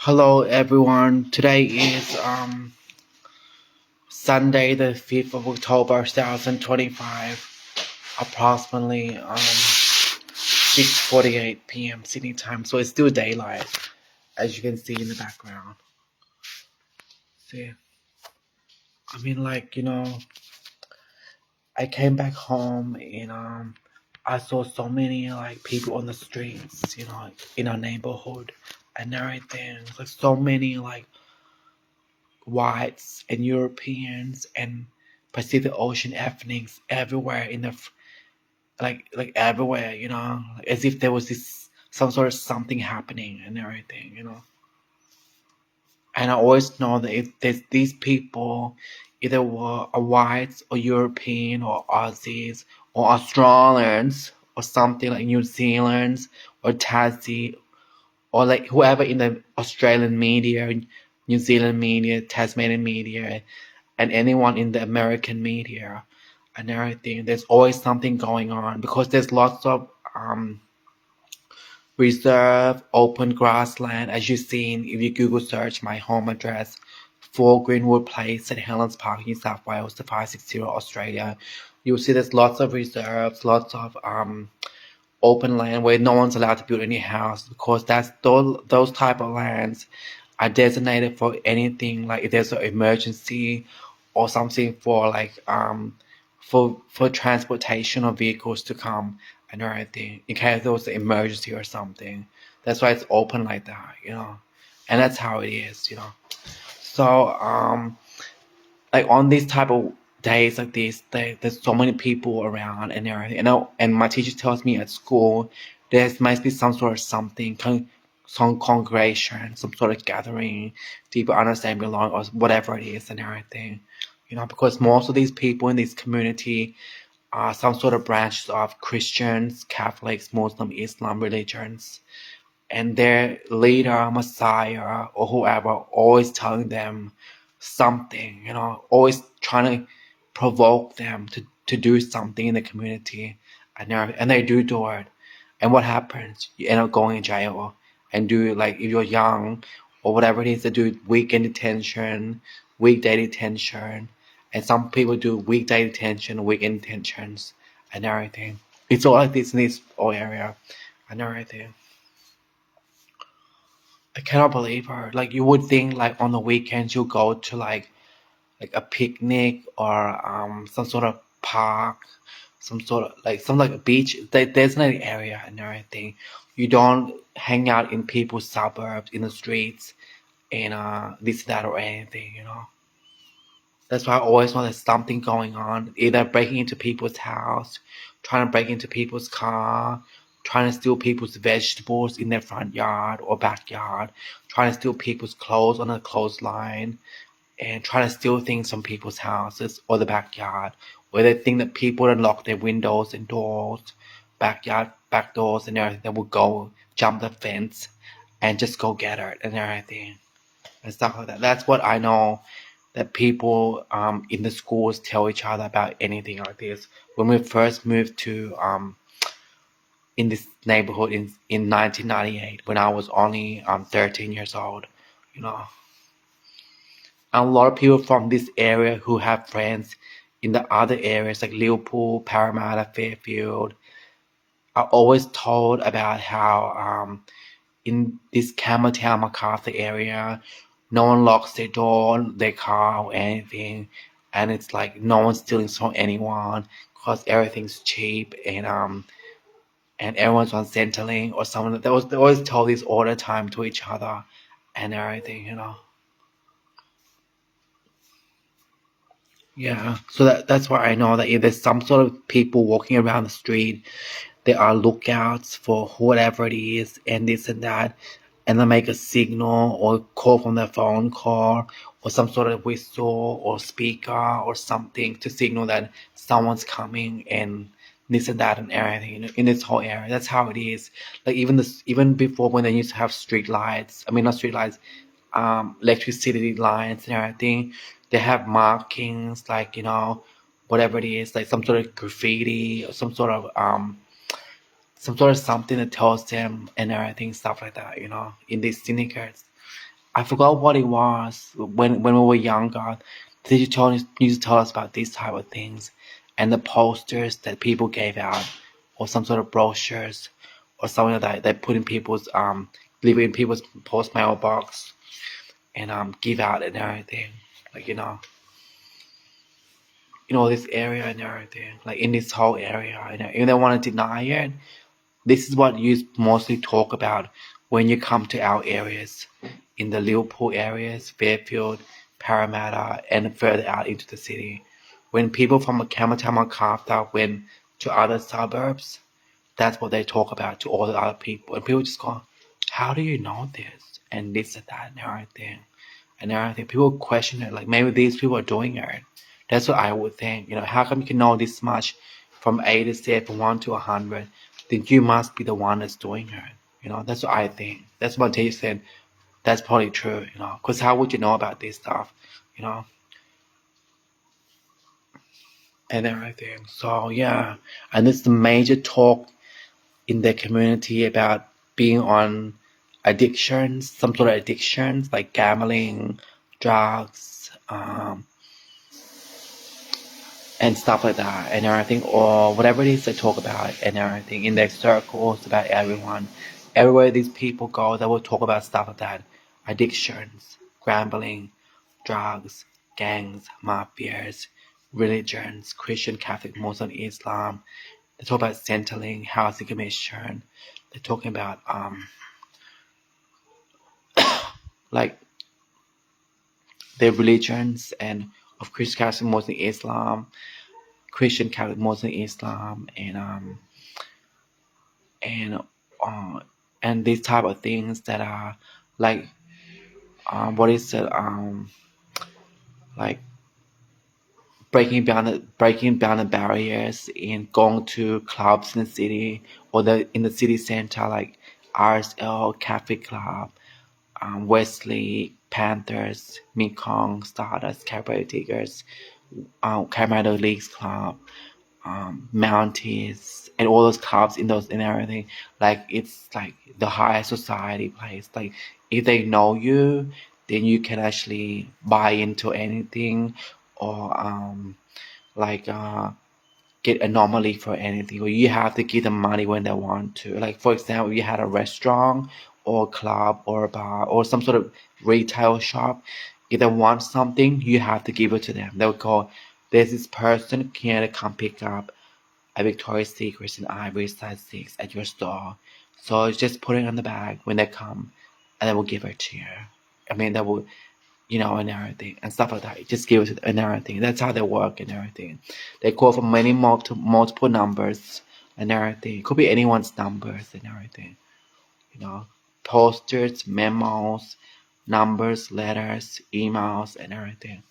Hello everyone. Today is Sunday the 5th of October 2025, approximately 6:48 p.m. Sydney time. So it's still daylight, as you can see in the background. See, I came back home and I saw so many like people on the streets, in our neighborhood and everything. Like so many like whites and Europeans and Pacific Ocean ethnics everywhere in the like everywhere, as if there was this some sort of something happening and everything. And I always know that if there's these people either were whites or European or Aussies or Australians or something like New Zealand's or Tassie or like whoever in the Australian media, New Zealand media, Tasmanian media, and anyone in the American media and everything. There's always something going on because there's lots of reserve, open grassland. As you've seen, if you Google search my home address, 4 Greenwood Place, St. Helens Park, New South Wales, the 560 Australia, you'll see there's lots of reserves, lots of open land where no one's allowed to build any house because that's those type of lands are designated for anything like if there's an emergency or something for like for transportation of vehicles to come and everything in case there was an emergency or something. That's why it's open like that. And that's how it is. So like on these type of days like this, there's so many people around and everything. And my teacher tells me at school there must be some sort of something, some congregation, some sort of gathering, people understand belong or whatever it is and everything. Because most of these people in this community are some sort of branches of Christians, Catholics, Muslim, Islam religions, and their leader, Messiah, or whoever, always telling them something, always trying to provoke them to do something in the community, and they do it. And what happens? You end up going in jail and do like if you're young or whatever it is, they do weekend detention, weekday detention, and some people do weekday detention, weekend detentions, and everything. It's all like this in this whole area and everything. I cannot believe her. Like you would think like on the weekends you go to like a picnic or some sort of park, some like a beach, designated area and everything. You don't hang out in people's suburbs in the streets and this that or anything. That's why I always know there's something going on, either breaking into people's house, trying to break into people's car, trying to steal people's vegetables in their front yard or backyard, trying to steal people's clothes on a clothesline, and trying to steal things from people's houses or the backyard, where they think that people that lock their windows and doors, backyard, back doors and everything, they will go jump the fence and just go get it and everything and stuff like that. That's what I know that people in the schools tell each other about anything like this. When we first moved to in this neighborhood in 1998, when I was only 13 years old, you know, and a lot of people from this area who have friends in the other areas like Liverpool, Parramatta, Fairfield, are always told about how in this Campbelltown, MacArthur area, no one locks their door, their car, or anything, and it's like no one's stealing from anyone because everything's cheap and everyone's on Centrelink or someone. They always tell this all the time to each other and everything. Yeah, so that's why I know that if there's some sort of people walking around the street, there are lookouts for whatever it is and this and that, and they make a signal or call from their phone call or some sort of whistle or speaker or something to signal that someone's coming and this and that and everything in this whole area. That's how it is. Like even before when they used to have street lights, I mean not street lights, electricity lines and everything, they have markings like whatever it is, like some sort of graffiti or some sort of something that tells them and everything, stuff like that, in these syndicates. I forgot what it was when we were younger. They used to tell us about these type of things, and the posters that people gave out, or some sort of brochures, or something like that. They put in people's leave it in people's post mailbox, and give out and everything. Like this area and everything. Like in this whole area, if they want to deny it, this is what you mostly talk about when you come to our areas, in the Liverpool areas, Fairfield, Parramatta, and further out into the city. When people from Campbelltown and Carter went to other suburbs, that's what they talk about to all the other people. And people just go, how do you know this? And this and that and everything. And everything. People question it, like maybe these people are doing it. That's what I would think. How come you can know this much from A to Z, from 1 to 100? Then you must be the one that's doing it. That's what I think. That's what they said. That's probably true, because how would you know about this stuff, you know, and everything. So, yeah. And it's the major talk in the community about being on addictions, some sort of addictions like gambling, drugs, and stuff like that, and everything, or whatever it is they talk about, and everything in their circles about everyone. Everywhere these people go, they will talk about stuff like that: addictions, gambling, drugs, gangs, mafias, religions, Christian, Catholic, Muslim, Islam. They talk about Centrelink, housing commission. They're talking about like their religions and of Christian, Catholic, Muslim, Islam, Christian, Catholic, Muslim, Islam, and uh, and these type of things that are like what is it like breaking down the barriers in going to clubs in the city, or in the city center, like RSL, Cafe Club, Wesley, Panthers, Mekong, Stardust, Cabaret Tigers, Colorado Leagues Club, Mounties, and all those clubs in those and everything. Like it's like the high society place. Like if they know you, then you can actually buy into anything, or like get anomaly for anything, or you have to give them money when they want to. Like for example, you had a restaurant or a club or a bar or some sort of retail shop. If they want something, you have to give it to them. They'll go, there's this person, can you come pick up a Victoria's Secret and Ivory size 6 at your store. So just put it on the bag when they come, and they will give it to you. I mean, they will, and everything and stuff like that. Just give it to them and everything. That's how they work and everything. They call for many multiple numbers and everything. It could be anyone's numbers and everything. Posters, memos, numbers, letters, emails, and everything.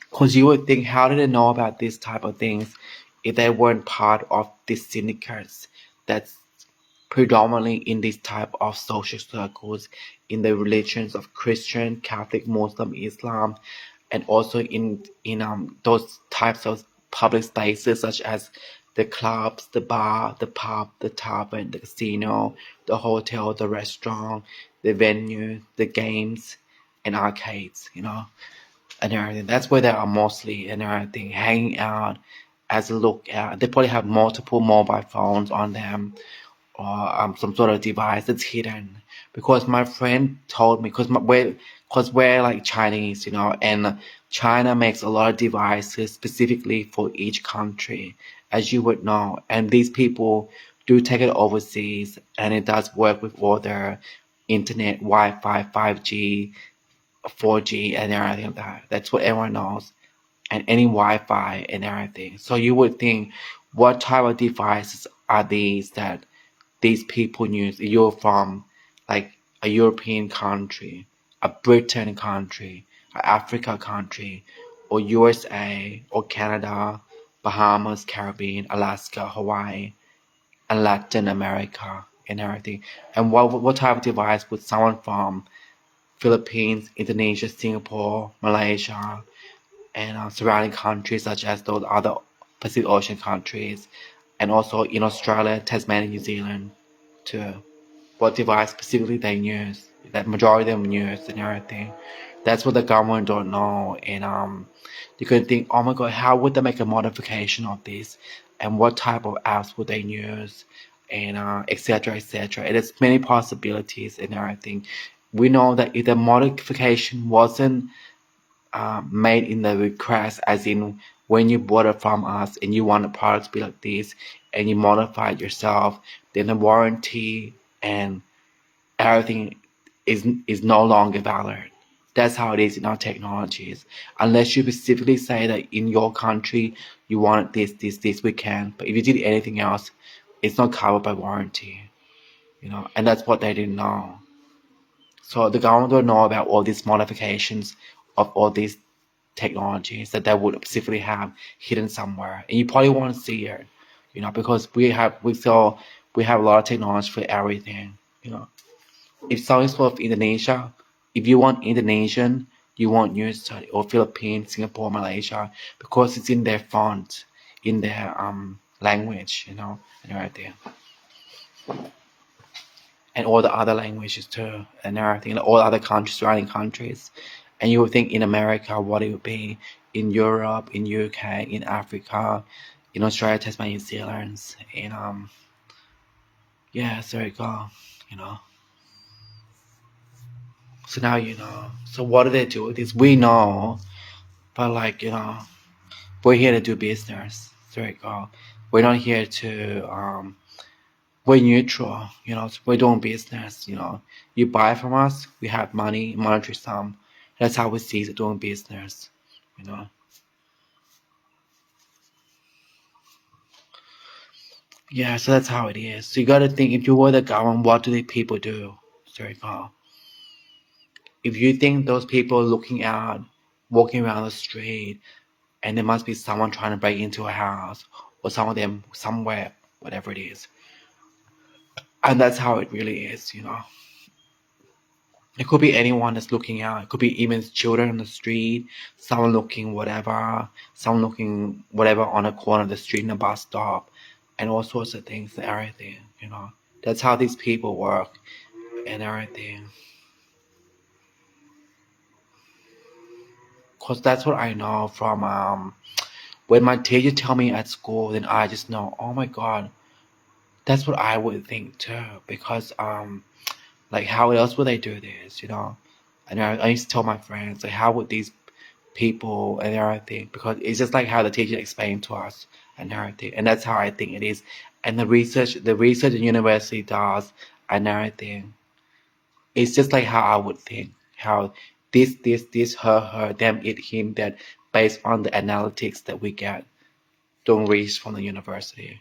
Because you would think, how did they know about these type of things if they weren't part of these syndicates that's predominantly in these type of social circles, in the religions of Christian, Catholic, Muslim, Islam, and also in those types of public spaces such as the clubs, the bar, the pub, the tavern, the casino, the hotel, the restaurant, the venue, the games, and arcades, and everything. That's where they are mostly and everything, hanging out as a lookout. They probably have multiple mobile phones on them, or some sort of device that's hidden. Because my friend told me, because we're like Chinese, and China makes a lot of devices specifically for each country, as you would know. And these people do take it overseas, and it does work with all their internet, Wi-Fi, 5G, 4G, and everything like that. That's what everyone knows. And any Wi-Fi and everything. So you would think, what type of devices are these that these people use? You're from like a European country, a Britain country, an Africa country, or USA, or Canada, Bahamas, Caribbean, Alaska, Hawaii, and Latin America and everything. And what type of device would someone from Philippines, Indonesia, Singapore, Malaysia, and surrounding countries such as those other Pacific Ocean countries, and also in Australia, Tasmania, New Zealand too. what device specifically they use, that majority of them use and everything. That's what the government don't know, and you could think, oh my god, how would they make a modification of this, and what type of apps would they use, and etc. etc. And there's many possibilities and everything. We know that if the modification wasn't made in the request, as in when you bought it from us and you want the product to be like this, and you modify it yourself, then the warranty and everything is no longer valid. That's how it is in our technologies. Unless you specifically say that in your country you want this, we can. But if you did anything else, it's not covered by warranty. And that's what they didn't know. So the government don't know about all these modifications of all these technologies that they would specifically have hidden somewhere, and you probably want to see it, because we have a lot of technology for everything. If someone's from Indonesia, if you want Indonesian, you won't use it, or Philippines, Singapore, Malaysia, because it's in their font, in their language, and everything, and all the other languages too, and everything, and all other countries, surrounding countries. And you would think in America what it would be, in Europe, in UK, in Africa, in Australia, Tasmania, New Zealand, and yeah, so there you go, you know. So now you know. So what do they do with this? We know, but we're here to do business. So there you go. We're not here to we're neutral, so we're doing business, You buy from us, we have money, monetary sum. That's how we see it doing business, you know. Yeah, so that's how it is. So you gotta think, if you were the government, what do the people do? So there you go. If you think those people looking out, walking around the street, and there must be someone trying to break into a house, or some of them somewhere, whatever it is. And that's how it really is. It could be anyone that's looking out. It could be even children on the street, someone looking whatever, someone looking whatever on a corner of the street in a bus stop, and all sorts of things and everything. That's how these people work and everything. Because that's what I know from when my teacher tell me at school, then I just know, oh my god, that's what I would think too. Because like, how else would they do this? And I used to tell my friends, like, how would these people and everything, because it's just like how the teacher explained to us and everything, and that's how I think it is. And the research the university does and everything, it's just like how I would think, how this, her, them, it, him, that, based on the analytics that we get doing research from the university.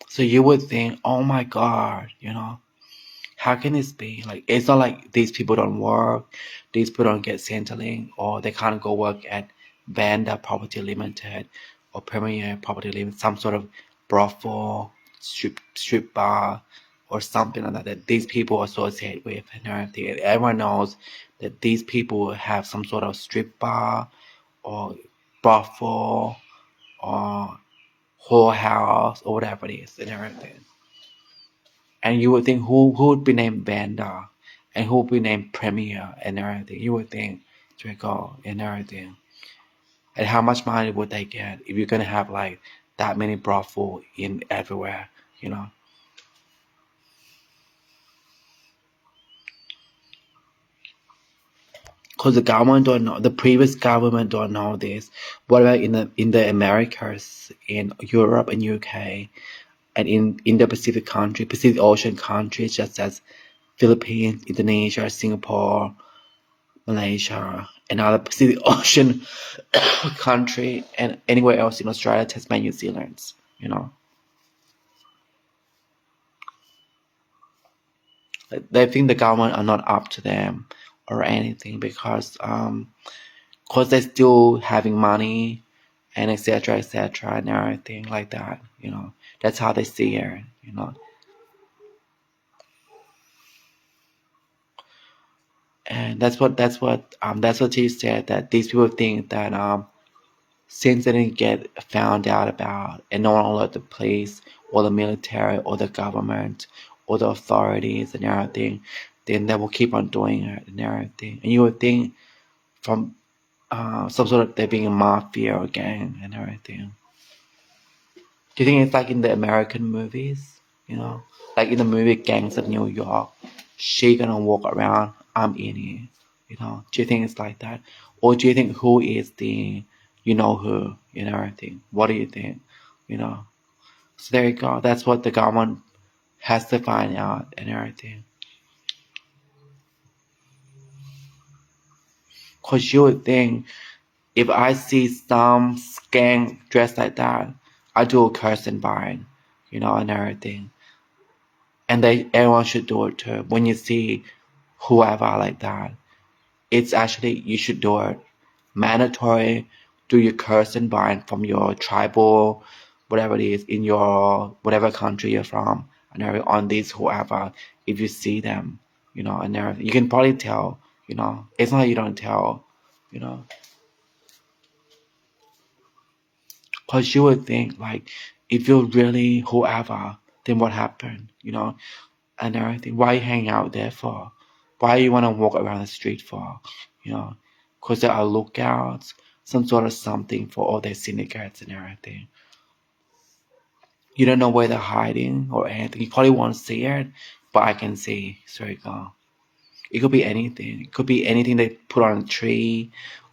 So you would think, oh my god. How can this be? Like, it's not like these people don't work, these people don't get Centrelink, or they can't go work at Vanda Property Limited or Premier Property Limited, some sort of brothel, strip bar, or something like that, that these people associate with and everything. And everyone knows that these people have some sort of strip bar or brothel or whorehouse or whatever it is and everything. And you would think, who would be named Vanda, and who would be named Premier and everything. You would think Draco and everything. And how much money would they get if you're gonna have like that many brothel in everywhere? Because the government don't know, the previous government don't know this. What about in the Americas, in Europe and UK, and in the Pacific Ocean countries, such as Philippines, Indonesia, Singapore, Malaysia, and other Pacific Ocean country, and anywhere else in Australia, Tasmania, New Zealand. They think the government are not up to them or anything, because they're still having money and etc. and everything like that. That's how they see it. And that's what he said, that these people think that since they didn't get found out about and no one alert the police or the military or the government or the authorities and everything, then they will keep on doing it and everything. And you would think from some sort of there being a mafia or gang and everything. Do you think it's like in the American movies? You know, like in the movie Gangs of New York, she gonna walk around, I'm in it. You know, do you think it's like that, or do you think who is the, you know who, and everything? What do you think? You know, so there you go. That's what the government has to find out and everything. Cause you would think if I see some gang dressed like that, I do a curse and bind, you know, and everything. And everyone should do it too. When you see whoever like that, it's actually you should do it. Mandatory. Do your curse and bind from your tribal, whatever it is in your whatever country you're from, and on these whoever. If you see them, you know, and everything, you can probably tell. You know, it's not like you don't tell. You know, because you would think like if you're really whoever, then what happened? You know, and everything. Why you hang out there for? Why you want to walk around the street for? You know, because there are lookouts, some sort of something for all their syndicates and everything. You don't know where they're hiding or anything. You probably won't see it, but I can see. So you go. It could be anything. It could be anything they put on a tree,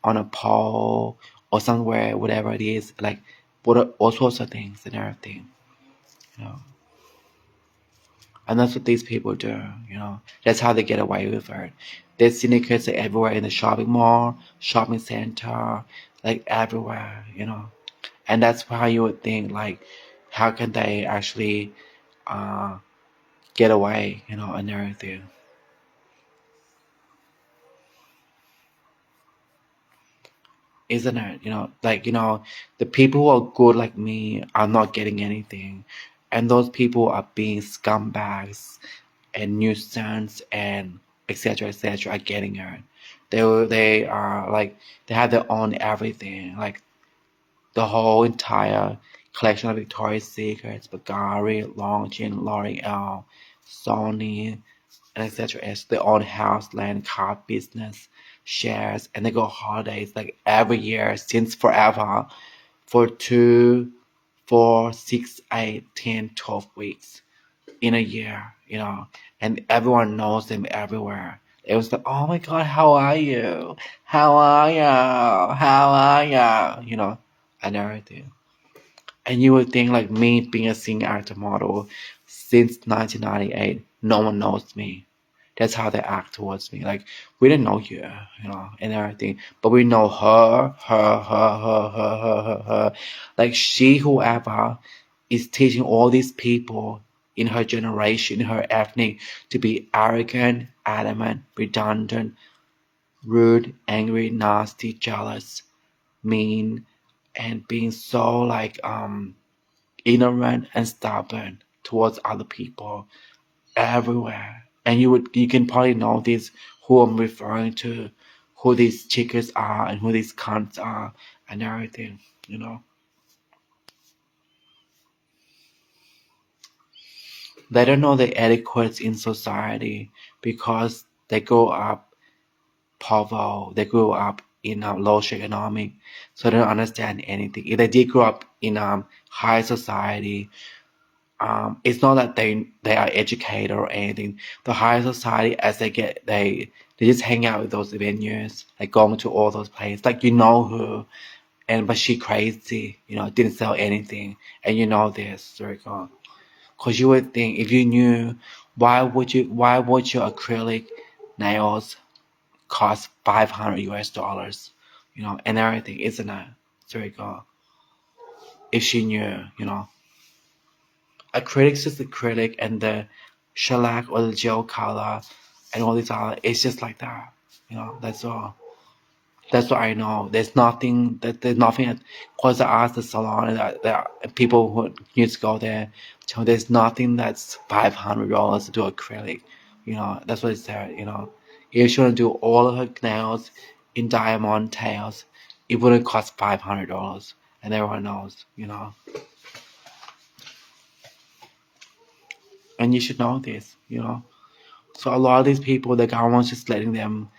on a pole, or somewhere, whatever it is. Like, what all sorts of things and everything. You know. And that's what these people do, you know. That's how they get away with it. There's syndicates everywhere in the shopping mall, shopping center, like everywhere, you know. And that's why you would think, like, how can they actually uh, get away, you know, and everything. Isn't it? You know, the people who are good like me are not getting anything. And those people are being scumbags and nuisance and etc. are getting it. They are like they have their own everything, like the whole entire collection of Victoria's Secrets, Bulgari, Longchamp, L'Oreal, Sony, and etc. As their own house, land, car business, shares, and they go holidays like every year since forever for 2, 4, 6, 8, 10, 12 weeks in a year, you know, and everyone knows them everywhere. It was like, oh my God, how are you? How are you? How are you? You know, and everything. And you would think like me being a singer actor model since 1998, no one knows me. That's how they act towards me. Like we didn't know you, you know, and everything, but we know her. Like she, whoever, is teaching all these people in her generation, in her ethnic, to be arrogant, adamant, redundant, rude, angry, nasty, jealous, mean, and being so like ignorant and stubborn towards other people everywhere. And you can probably know this who I'm referring to, who these chickens are and who these cunts are and everything, you know. They don't know the etiquettes in society because they grow up poor, they grew up in a low economic, so they don't understand anything. If they did grow up in high society, it's not that they are educated or anything. The higher society, as they get, they just hang out with those venues, like going to all those places. Like you know who, and but she crazy, you know, didn't sell anything, and you know this, so you go. Cause you would think if you knew, why would your acrylic nails cost $500, you know, and everything, isn't it? So you go. If she knew, you know. Acrylic's just acrylic and the shellac or the gel color and all these other it's just like that. You know, that's all. That's what I know. There's nothing because I asked the salon and that people who used to go there, so there's nothing that's $500 to do acrylic. You know, that's what it said, you know. If she wanna do all of her nails in diamond tails, it wouldn't cost $500, and everyone knows, and you should know this, So a lot of these people, the government's just letting them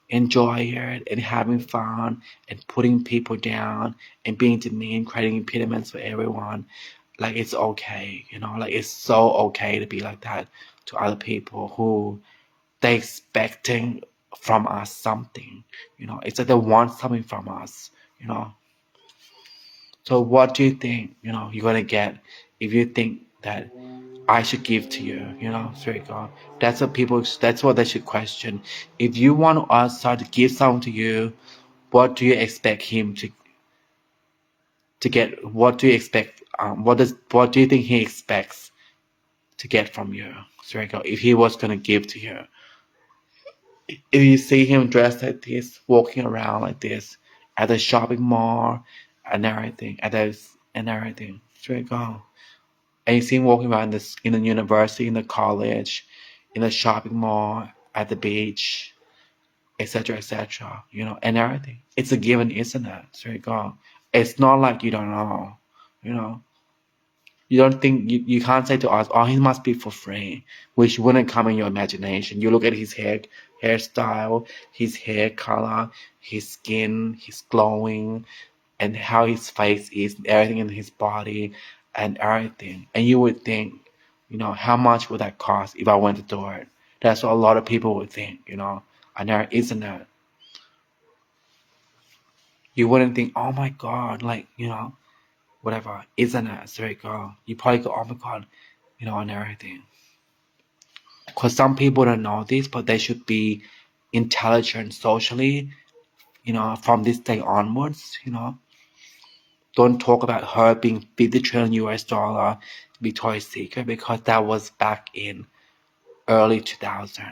enjoy it and having fun and putting people down and being demean, creating impediments for everyone. Like it's okay, like it's so okay to be like that to other people who they expecting from us something, It's like they want something from us, So what do you think, you're gonna get if you think that I should give to you, So you go. That's what they should question. If you want us to give something to you, what do you expect him to get? What do you expect? What do you think he expects to get from you, So you go. If he was gonna give to you, if you see him dressed like this, walking around like this at the shopping mall and everything, So you go. And you see him walking around in the university, in the college, in the shopping mall, at the beach, etc., and everything. It's a given, isn't it? So you go. It's not like you don't know, you know. You don't think you can't say to us, oh, he must be for free, which wouldn't come in your imagination. You look at his hairstyle, his hair color, his skin, his glowing, and how his face is, everything in his body, and everything. And you would think, how much would that cost if I went to do it? That's what a lot of people would think, And there isn't it. You wouldn't think, oh my God, like, whatever, isn't it? So you go. You probably go, oh my God, and everything. Because some people don't know this, but they should be intelligent socially, from this day onwards, Don't talk about her being 50 trillion US dollar Victoria's Secret because that was back in early 2000.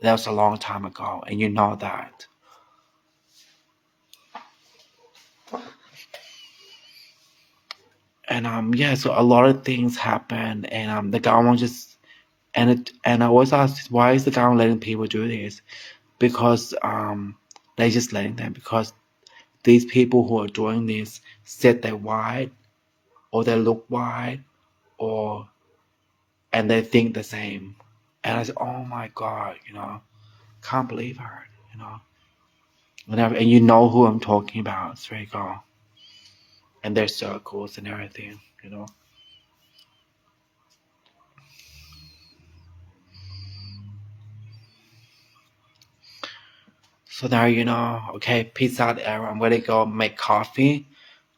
That was a long time ago, and you know that. And yeah, so a lot of things happen, and the government just and I always ask, why is the government letting people do this? Because they're just letting them because these people who are doing this said they're white or they look white or and they think the same. And I said, oh my God, can't believe her, whatever. And you know who I'm talking about, so there you go. And their circles and everything. So now okay, peace out, everyone. I'm gonna go make coffee.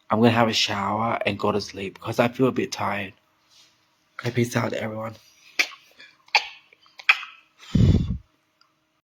I'm gonna have a shower and go to sleep because I feel a bit tired. Okay, peace out, everyone.